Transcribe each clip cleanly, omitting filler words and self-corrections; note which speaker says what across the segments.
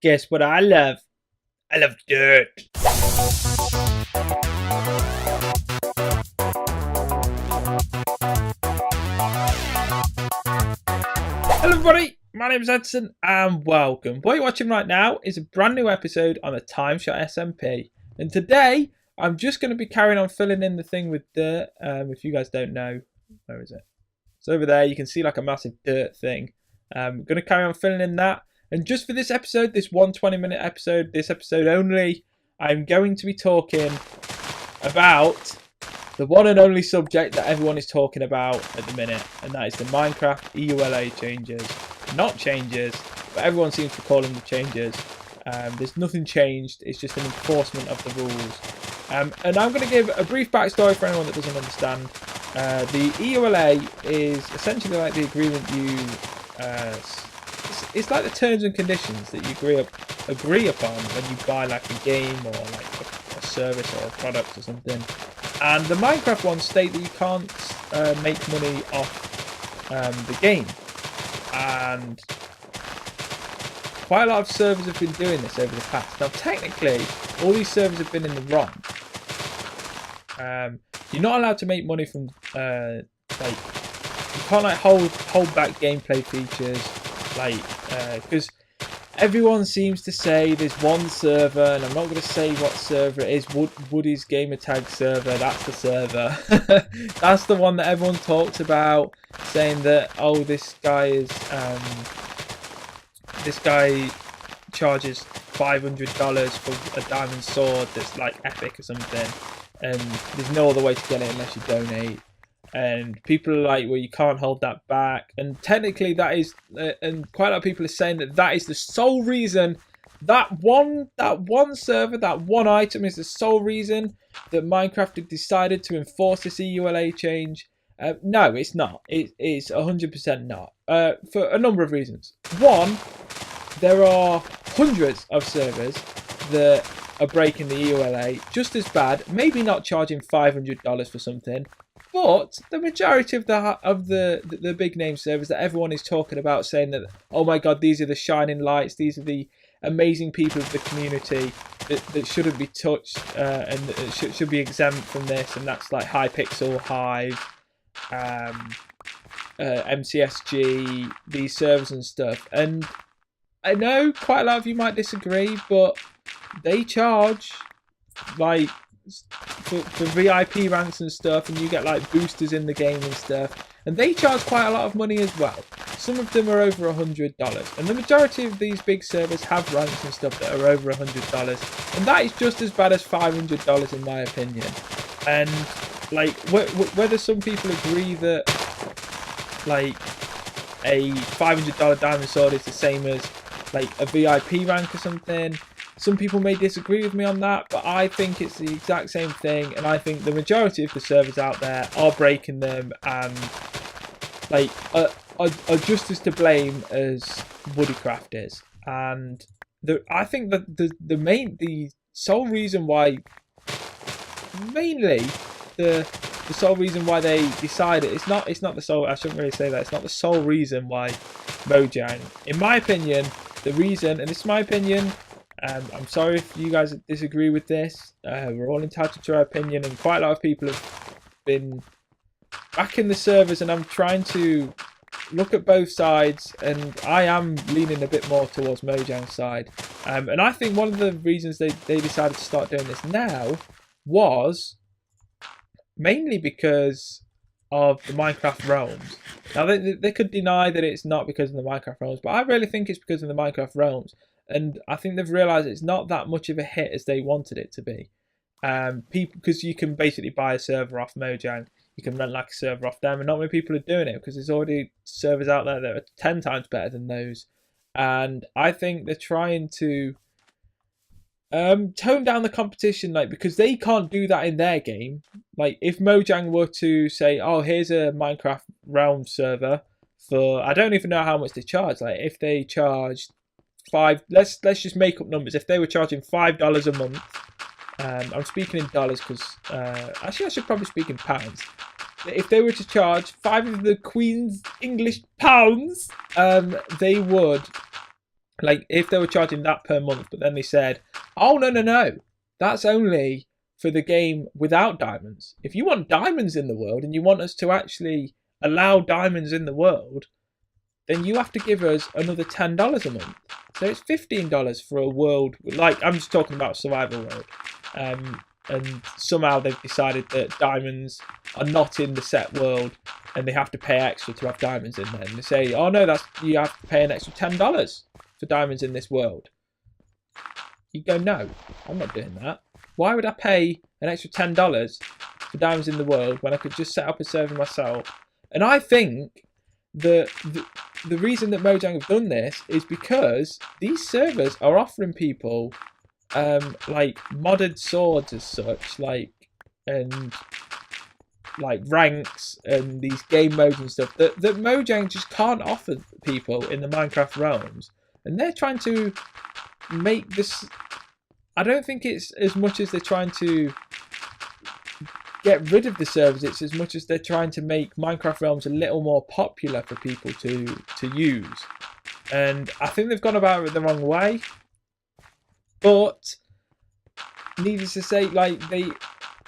Speaker 1: Guess what I love? I love dirt. Hello everybody, my name is Edson and welcome. What you're watching right now is a brand new episode on the TimeShot SMP. And today, I'm just going to be carrying on filling in the thing with dirt. If you guys don't know, where is it? It's over there. You can see like a massive dirt thing. I'm going to carry on filling in that. And just for this episode, this 120-minute episode, this episode only, I'm going to be talking about the one and only subject that everyone is talking about at the minute, and that is the Minecraft EULA changes. Not changes, but everyone seems to call them the changes. There's nothing changed, it's just an enforcement of the rules. And I'm going to give a brief backstory for anyone that doesn't understand. The EULA is essentially like the agreement you... it's like the terms and conditions that you agree upon when you buy like a game or like a service or a product or something. And the Minecraft ones state that you can't make money off the game. And quite a lot of servers have been doing this over the past. Now technically, all these servers have been in the wrong. You're not allowed to make money from like you can't like hold back gameplay features, like because everyone seems to say there's one server, and I'm not going to say what server it is. Woody's gamertag server, that's the server. That's the one that everyone talks about, saying that this guy charges $500 for a diamond sword that's like epic or something, and there's no other way to get it unless you donate. And people are like, well, you can't hold that back. And technically that is, and quite a lot of people are saying that that is the sole reason, that one server, that one item is the sole reason that Minecraft have decided to enforce this EULA change. No, it's not. It's 100% not. For a number of reasons. One, there are hundreds of servers that are breaking the EULA just as bad, maybe not charging $500 for something. But the majority of the big name servers that everyone is talking about, saying that, oh my god, these are the shining lights, these are the amazing people of the community that shouldn't be touched and should be exempt from this, and that's like Hypixel, Hive, MCSG, these servers and stuff. And I know quite a lot of you might disagree, but they charge like for VIP ranks and stuff, and you get like boosters in the game and stuff, and they charge quite a lot of money as well. Some of them are over $100, and the majority of these big servers have ranks and stuff that are over $100, and that is just as bad as $500 in my opinion. And like whether some people agree that like a $500 diamond sword is the same as like a VIP rank or something, some people may disagree with me on that, but I think it's the exact same thing, and I think the majority of the servers out there are breaking them and like are just as to blame as Woodycraft is. And I think that the sole reason why, mainly the sole reason why they decided, it's not the sole, I shouldn't really say that, it's not the sole reason why Mojang, in my opinion, the reason, and it's my opinion, I'm sorry if you guys disagree with this, we're all entitled to our opinion, and quite a lot of people have been back in the servers, and I'm trying to look at both sides, and I am leaning a bit more towards Mojang's side. And I think one of the reasons they decided to start doing this now was mainly because of the Minecraft realms. Now they could deny that it's not because of the Minecraft realms, but I really think it's because of the Minecraft realms. And I think they've realised it's not that much of a hit as they wanted it to be. Because you can basically buy a server off Mojang, you can rent like a server off them, and not many people are doing it because there's already servers out there that are 10 times better than those. And I think they're trying to tone down the competition, like, because they can't do that in their game. Like if Mojang were to say, oh, here's a Minecraft realm server for, I don't even know how much they charge. Like if they charged let's just make up numbers. If they were charging $5 a month, I'm speaking in dollars because actually I should probably speak in pounds. If they were to charge 5 of the Queen's English pounds, they would Like if they were charging that per month, but then they said, oh no, that's only for the game without diamonds. If you want diamonds in the world and you want us to actually allow diamonds in the world, then you have to give us another $10 a month. So it's $15 for a world, like I'm just talking about survival world. And somehow they've decided that diamonds are not in the set world and they have to pay extra to have diamonds in there. And they say, oh no, you have to pay an extra $10 for diamonds in this world. You go, no, I'm not doing that. Why would I pay an extra $10 for diamonds in the world when I could just set up a server myself? And I think the reason that Mojang have done this is because these servers are offering people like modded swords as such, and like ranks and these game modes and stuff that Mojang just can't offer people in the Minecraft realms. And they're trying to make this, I don't think it's as much as they're trying to get rid of the servers, it's as much as they're trying to make Minecraft realms a little more popular for people to use. And I think they've gone about it the wrong way. But needless to say, like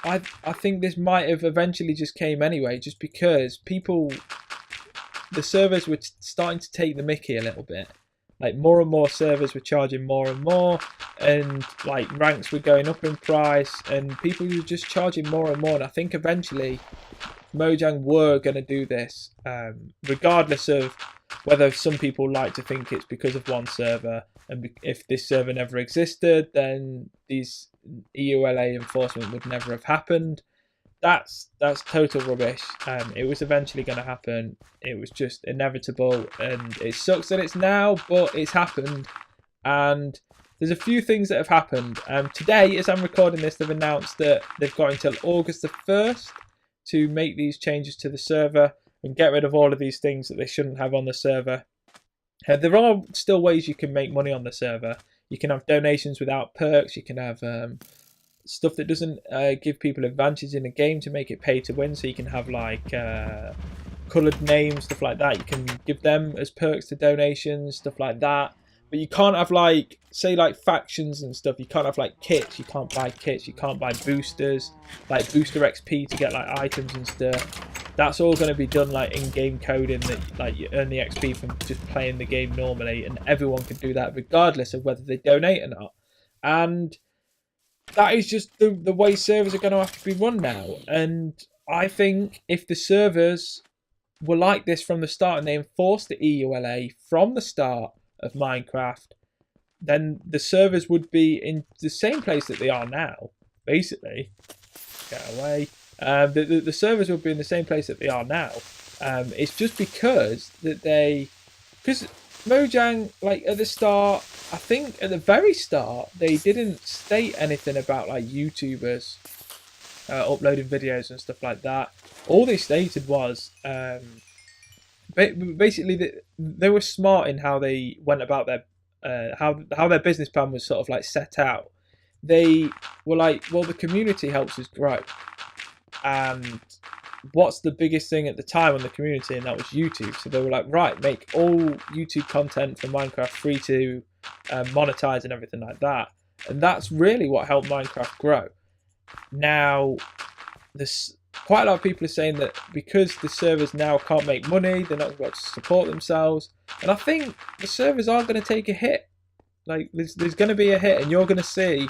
Speaker 1: I think this might have eventually just came anyway, just because the servers were starting to take the mickey a little bit. Like more and more servers were charging more and more, and like ranks were going up in price, and people were just charging more and more. And I think eventually Mojang were going to do this, regardless of whether some people like to think it's because of one server. And if this server never existed, then these EULA enforcement would never have happened. That's total rubbish. It was eventually going to happen. It was just inevitable, and it sucks that it's now, but it's happened. And there's a few things that have happened. Today, as I'm recording this, they've announced that they've got until August the 1st to make these changes to the server and get rid of all of these things that they shouldn't have on the server. There are still ways you can make money on the server. You can have donations without perks. You can have stuff that doesn't give people advantage in a game to make it pay to win. So you can have like coloured names, stuff like that. You can give them as perks to donations, stuff like that. But you can't have like, say like factions and stuff. You can't have like kits. You can't buy kits. You can't buy boosters, like booster XP to get like items and stuff. That's all going to be done like in-game coding, that like you earn the XP from just playing the game normally, and everyone can do that regardless of whether they donate or not. And that is just the way servers are going to have to be run now. And I think if the servers were like this from the start and they enforced the EULA from the start of Minecraft, then the servers would be in the same place that they are now, basically. Get away. The servers would be in the same place that they are now. It's just because Mojang, like at the start, I think at the very start, they didn't state anything about like YouTubers uploading videos and stuff like that. All they stated was basically they were smart in how they went about their how their business plan was sort of like set out. They were like, well, the community helps us grow. And what's the biggest thing at the time on the community? And that was YouTube. So they were like, right, make all YouTube content for Minecraft free to monetize and everything like that. And that's really what helped Minecraft grow. Now, quite a lot of people are saying that because the servers now can't make money, they're not going to support themselves. And I think the servers are going to take a hit. Like there's going to be a hit, and you're going to see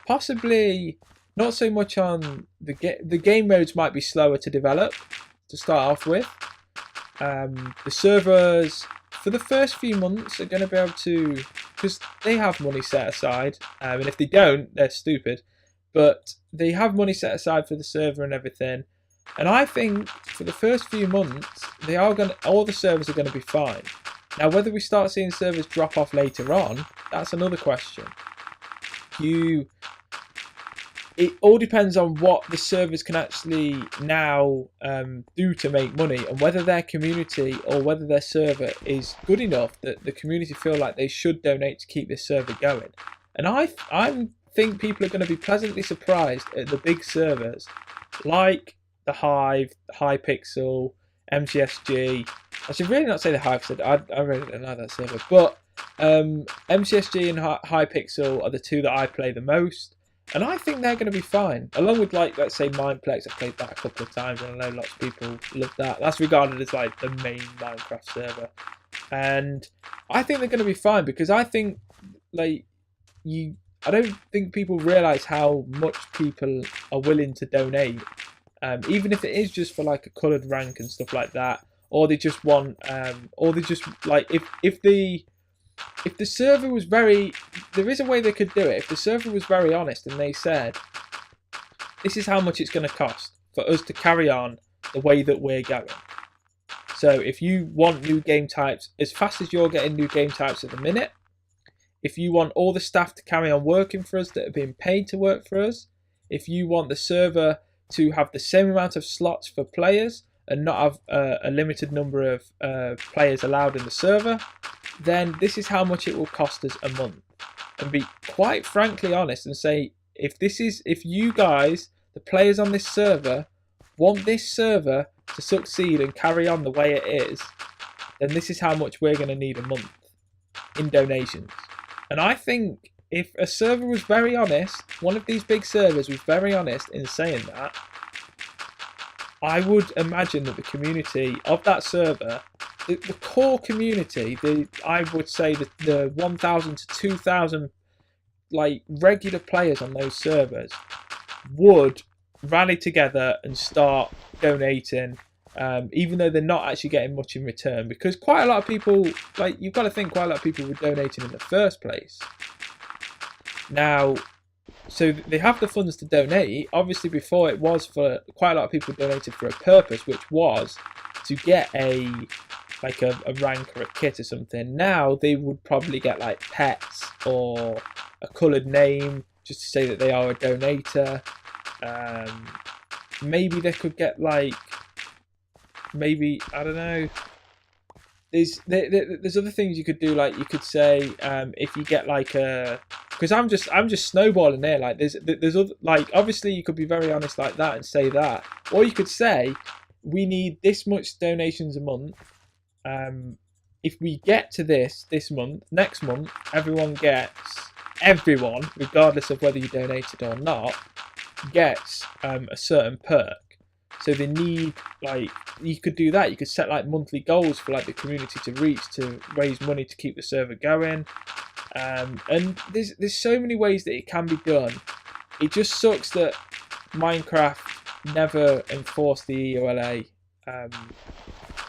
Speaker 1: possibly not so much on the game modes might be slower to develop to start off with. The servers for the first few months are going to be able to, because they have money set aside, and if they don't, they're stupid. But they have money set aside for the server and everything. And I think for the first few months, all the servers are going to be fine. Now, whether we start seeing servers drop off later on, that's another question. It all depends on what the servers can actually now do to make money, and whether their community or whether their server is good enough that the community feel like they should donate to keep this server going. And I think people are going to be pleasantly surprised at the big servers like the Hive, Hypixel, MCSG. I should really not say the Hive, because I really don't know that server, but MCSG and Hypixel are the two that I play the most, and I think they're going to be fine. Along with, like, let's say Mineplex, I've played that a couple of times, and I know lots of people love that. That's regarded as like the main Minecraft server, and I think they're going to be fine because I think like I don't think people realise how much people are willing to donate, even if it is just for like a coloured rank and stuff like that, or they just want, or they just like if the server was very, there is a way they could do it. If the server was very honest and they said, this is how much it's going to cost for us to carry on the way that we're going. So if you want new game types as fast as you're getting new game types at the minute, if you want all the staff to carry on working for us that are being paid to work for us, if you want the server to have the same amount of slots for players and not have a limited number of players allowed in the server, then this is how much it will cost us a month. And be quite frankly honest and say, if you guys, the players on this server, want this server to succeed and carry on the way it is, then this is how much we're going to need a month in donations. And I think if a server was very honest, one of these big servers was very honest in saying that, I would imagine that the community of that server, the core community, I would say the 1,000 to 2,000 like regular players on those servers would rally together and start donating, even though they're not actually getting much in return, because quite a lot of people, like, you've got to think, quite a lot of people were donating in the first place. Now, so they have the funds to donate. Obviously, before it was for quite a lot of people donated for a purpose, which was to get a rank or a kit or something. Now they would probably get like pets or a coloured name just to say that they are a donator. Maybe they could get like, maybe, I don't know. There's other things you could do, like you could say, if you get like a, because I'm just snowballing there. Like there's other, like, obviously you could be very honest like that and say that, or you could say we need this much donations a month. If we get to this month, next month, everyone, regardless of whether you donated or not, gets a certain perk. So they need, like, you could do that. You could set like monthly goals for like the community to reach to raise money to keep the server going. And there's so many ways that it can be done. It just sucks that Minecraft never enforced the EULA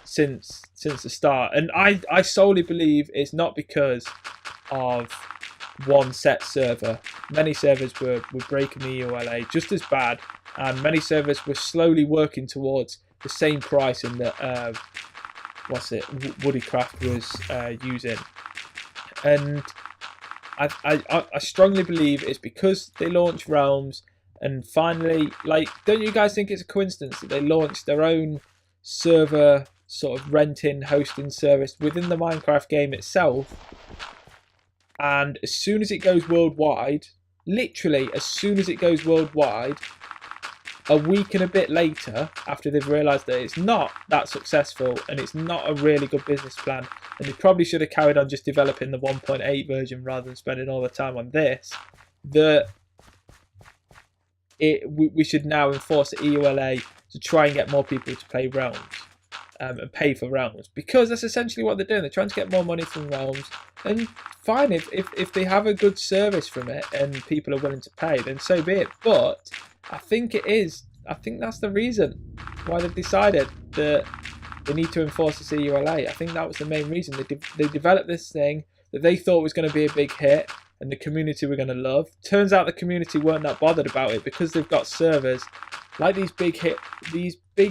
Speaker 1: since the start, and I solely believe it's not because of one set server. Many servers were breaking the EULA just as bad, and many servers were slowly working towards the same pricing that Woodycraft was using. And I strongly believe it's because they launched Realms, and finally, like, don't you guys think it's a coincidence that they launched their own server sort of renting, hosting service within the Minecraft game itself, and as soon as it goes worldwide, literally as soon as it goes worldwide, a week and a bit later, after they've realised that it's not that successful and it's not a really good business plan, and they probably should have carried on just developing the 1.8 version rather than spending all the time on this, we should now enforce the EULA to try and get more people to play Realms. And pay for Realms, because that's essentially what they're doing. They're trying to get more money from Realms, and fine, if they have a good service from it and people are willing to pay, then so be it. But I think that's the reason why they've decided that they need to enforce this EULA. I think that was the main reason. They developed this thing that they thought was going to be a big hit and the community were going to love. Turns out the community weren't that bothered about it, because they've got servers like these big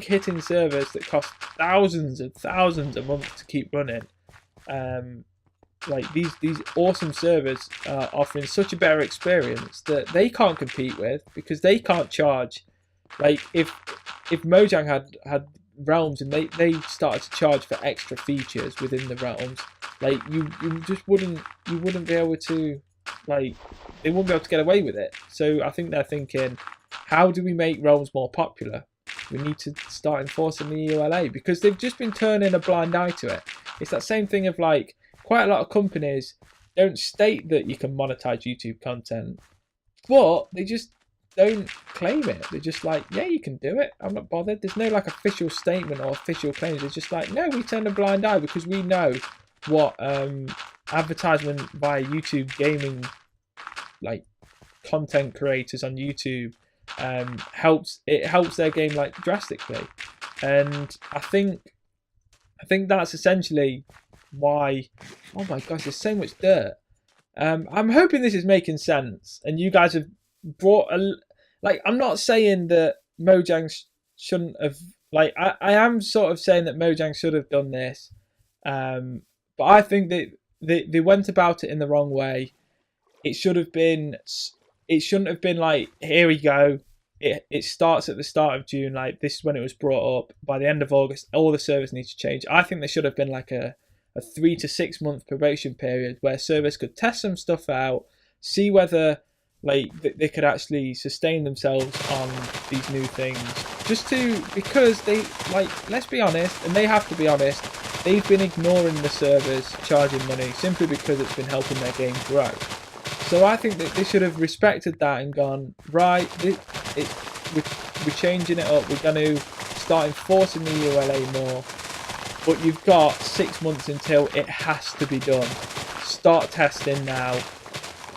Speaker 1: hitting servers that cost thousands and thousands a month to keep running. Like these awesome servers are offering such a better experience that they can't compete with, because they can't charge. Like if Mojang had Realms and they started to charge for extra features within the Realms, like you just wouldn't be able to, like, they wouldn't be able to get away with it. So I think they're thinking, how do we make Realms more popular? We need to start enforcing the EULA, because they've just been turning a blind eye to it. It's that same thing of like, quite a lot of companies don't state that you can monetize YouTube content, but they just don't claim it. They're just like, yeah, you can do it. I'm not bothered. There's no like official statement or official claims. It's just like, no, we turn a blind eye because we know what advertisement via YouTube gaming, like content creators on YouTube, helps their game like drastically. And I think that's essentially why. Oh my gosh, there's so much dirt. I'm hoping this is making sense, and you guys have brought a, like, I'm not saying that Mojang shouldn't have, like, I am sort of saying that Mojang should have done this, but I think that they went about it in the wrong way. It shouldn't have been like, here we go. It starts at the start of June, like this is when it was brought up. By the end of August, all the servers need to change. I think there should have been like a 3 to 6 month probation period where servers could test some stuff out, see whether like they could actually sustain themselves on these new things. Because they, like, let's be honest, and they have to be honest, they've been ignoring the servers charging money simply because it's been helping their game grow. So I think that they should have respected that and gone, right, we're changing it up, we're going to start enforcing the EULA more, but you've got 6 months until it has to be done. Start testing now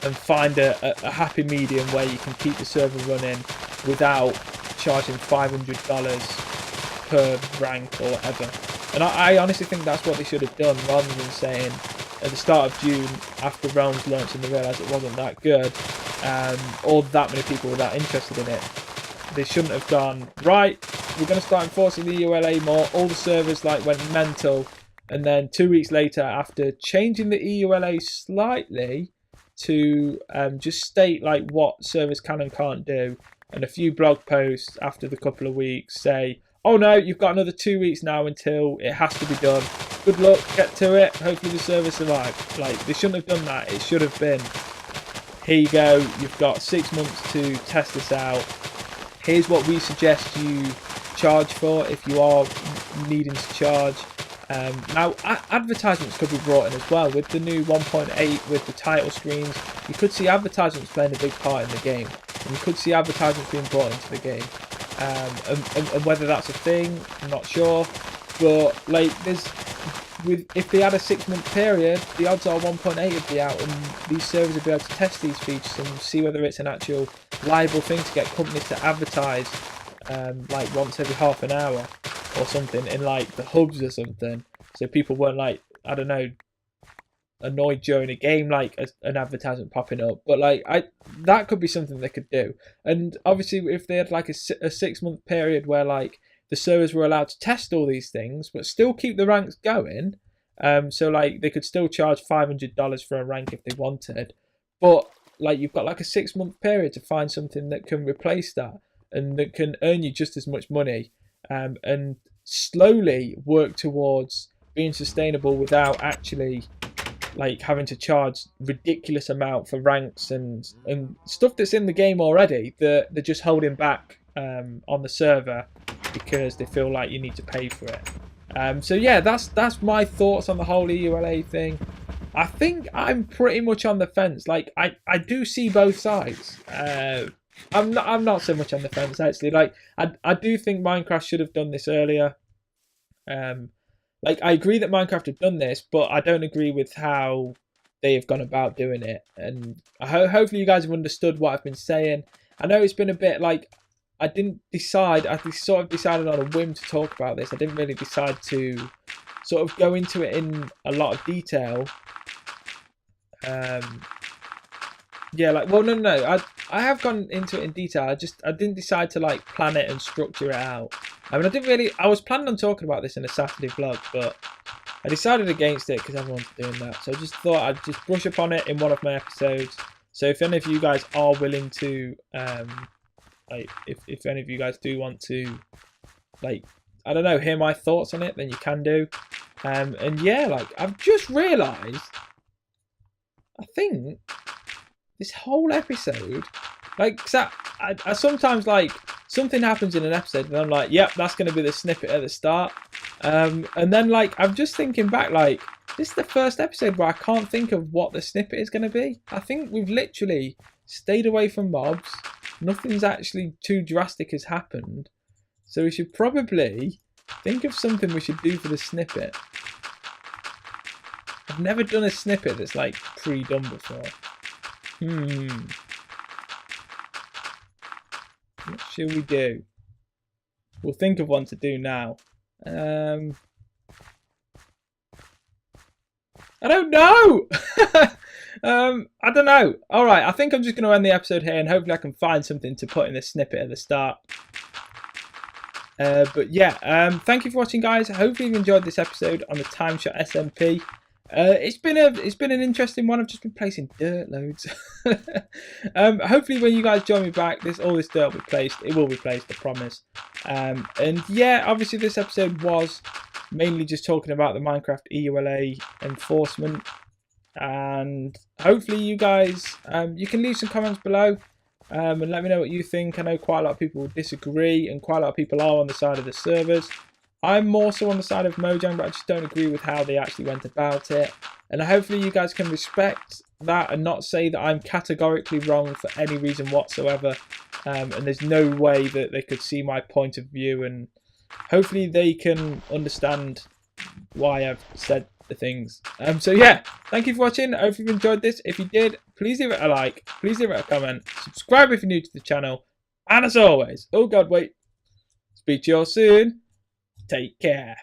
Speaker 1: and find a happy medium where you can keep the server running without charging $500 per rank or whatever. And I honestly think that's what they should have done, rather than saying at the start of June, after Realms launched and they realised it wasn't that good, or that many people were that interested in it, they shouldn't have gone, right, we're going to start enforcing the EULA more. All the servers like went mental, and then 2 weeks later, after changing the EULA slightly to just state like what servers can and can't do, and a few blog posts after the couple of weeks say, oh no, you've got another 2 weeks now until it has to be done. Good luck, get to it. Hopefully the server survives. Like, they shouldn't have done that. It should have been, here you go, you've got 6 months to test this out. Here's what we suggest you charge for if you are needing to charge. Now, advertisements could be brought in as well. With the new 1.8, with the title screens, you could see advertisements playing a big part in the game. And you could see advertisements being brought into the game. And whether that's a thing, I'm not sure. But like, if they had a 6 month period, the odds are 1.8 would be out, and these servers would be able to test these features and see whether it's an actual liable thing to get companies to advertise, like once every half an hour or something in like the hubs or something, so people weren't like, I don't know, annoyed during a game, like an advertisement popping up. But like, that could be something they could do. And obviously if they had like a 6 month period where like the servers were allowed to test all these things but still keep the ranks going, so like they could still charge $500 for a rank if they wanted, but like you've got like a 6 month period to find something that can replace that and that can earn you just as much money, and slowly work towards being sustainable without actually like having to charge ridiculous amount for ranks and stuff that's in the game already that they're just holding back on the server because they feel like you need to pay for it. So yeah, that's my thoughts on the whole EULA thing. I think I'm pretty much on the fence. Like I do see both sides. I'm not so much on the fence actually. Like I do think Minecraft should have done this earlier. Like, I agree that Minecraft have done this, but I don't agree with how they have gone about doing it. And hopefully you guys have understood what I've been saying. I know it's been a bit like, I didn't decide, I sort of decided on a whim to talk about this. I didn't really decide to sort of go into it in a lot of detail. Yeah, like, well, no. I have gone into it in detail. I didn't decide to like plan it and structure it out. I mean, I was planning on talking about this in a Saturday vlog, but I decided against it because everyone's doing that. So I just thought I'd just brush up on it in one of my episodes. So if any of you guys are willing to, like, if any of you guys do want to, like, I don't know, hear my thoughts on it, then you can do. And yeah, like, I've just realised, I think this whole episode, like, cause I sometimes, like, something happens in an episode and I'm like, yep, that's going to be the snippet at the start. And then, like, I'm just thinking back, like, This is the first episode where I can't think of what the snippet is going to be. I think we've literally stayed away from mobs. Nothing's actually too drastic has happened. So we should probably think of something we should do for the snippet. I've never done a snippet that's like pre-done before. What should we do? We'll think of one to do now. I don't know. I don't know. All right, I think I'm just going to end the episode here, and hopefully I can find something to put in the snippet at the start. But yeah, thank you for watching, guys. Hopefully you enjoyed this episode on the TimeShot SMP. It's been an interesting one. I've just been placing dirt loads. Hopefully when you guys join me back, all this dirt will be placed. It will be placed, I promise. And yeah, obviously this episode was mainly just talking about the Minecraft EULA enforcement. And hopefully you guys, you can leave some comments below and let me know what you think. I know quite a lot of people disagree, and quite a lot of people are on the side of the servers. I'm more so on the side of Mojang, but I just don't agree with how they actually went about it. And hopefully you guys can respect that and not say that I'm categorically wrong for any reason whatsoever. And there's no way that they could see my point of view, and hopefully they can understand why I've said the things. So yeah, thank you for watching. I hope you've enjoyed this. If you did, please leave it a like, please leave it a comment, subscribe if you're new to the channel, and as always, oh god, wait, speak to you all soon. Take care.